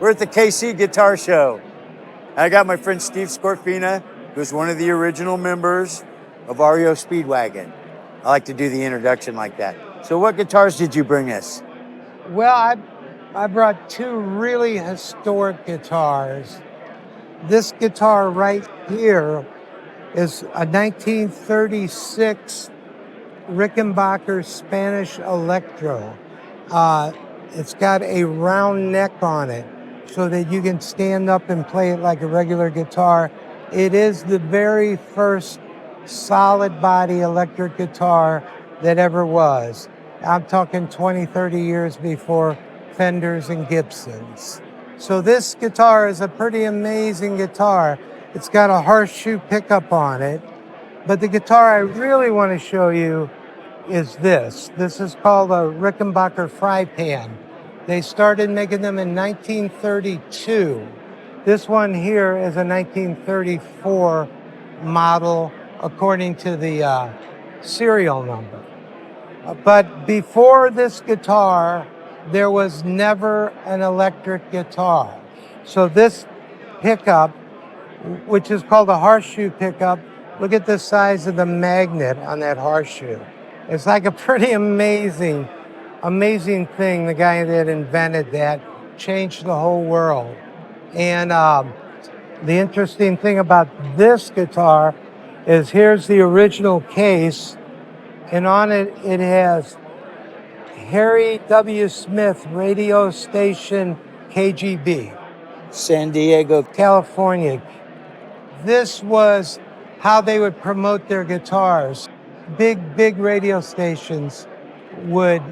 We're at the KC Guitar Show. I got my friend Steve Scorfina, who's one of the original members of REO Speedwagon. I like to do the introduction like that. So what guitars did you bring us? Well, I brought two really historic guitars. This guitar right here is a 1936 Rickenbacker Spanish Electro. It's got a round neck on it so that you can stand up and play it like a regular guitar. It is the very first solid body electric guitar that ever was. I'm talking 20, 30 years before Fenders and Gibsons. So this guitar is a pretty amazing guitar. It's got a horseshoe pickup on it. But the guitar I really want to show you is this. This is called a Rickenbacker fry pan. They started making them in 1932. This one here is a 1934 model according to the serial number. But before this guitar, there was never an electric guitar. So this pickup, which is called a horseshoe pickup, look at the size of the magnet on that horseshoe. It's like a pretty amazing thing. The guy that invented that changed the whole world. And the interesting thing about this guitar is here's the original case, and on it, it has Harry W. Smith radio station KGB. San Diego, California. This was how they would promote their guitars. Big radio stations would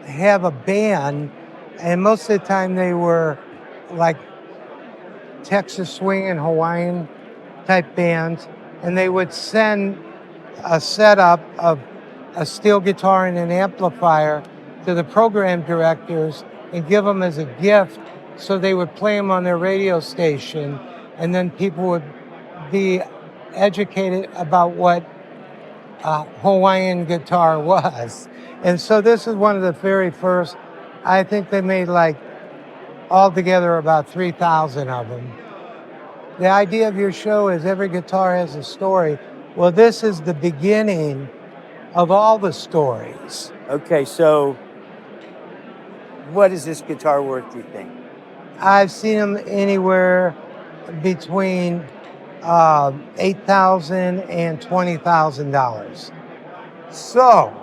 have a band, and most of the time they were like Texas Swing and Hawaiian type bands, and they would send a setup of a steel guitar and an amplifier to the program directors and give them as a gift, so they would play them on their radio station, and then people would be educated about what Hawaiian guitar was. And so this is one of the very first. I think they made like altogether about 3,000 of them. The idea of your show is every guitar has a story. Well, this is the beginning of all the stories. Okay, so what is this guitar worth, do you think? I've seen them anywhere between $8,000 and $20,000. So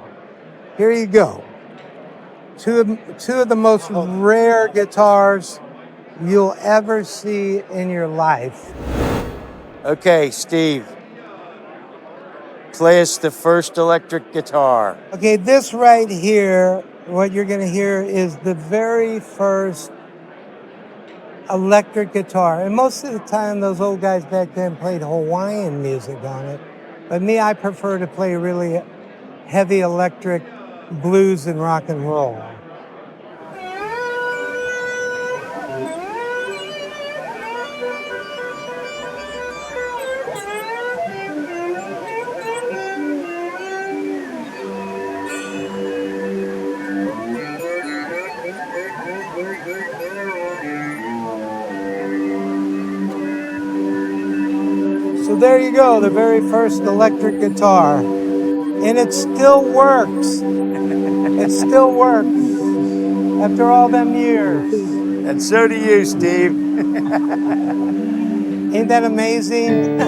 here you go. Two of the most rare guitars you'll ever see in your life. Okay, Steve, play us the first electric guitar. Okay, this right here, what you're gonna hear is the very first electric guitar. And most of the time, those old guys back then played Hawaiian music on it. But me, I prefer to play really heavy electric blues and rock and roll. So there you go, the very first electric guitar. And it still works. It still works after all them years. And so do you, Steve. Ain't that amazing?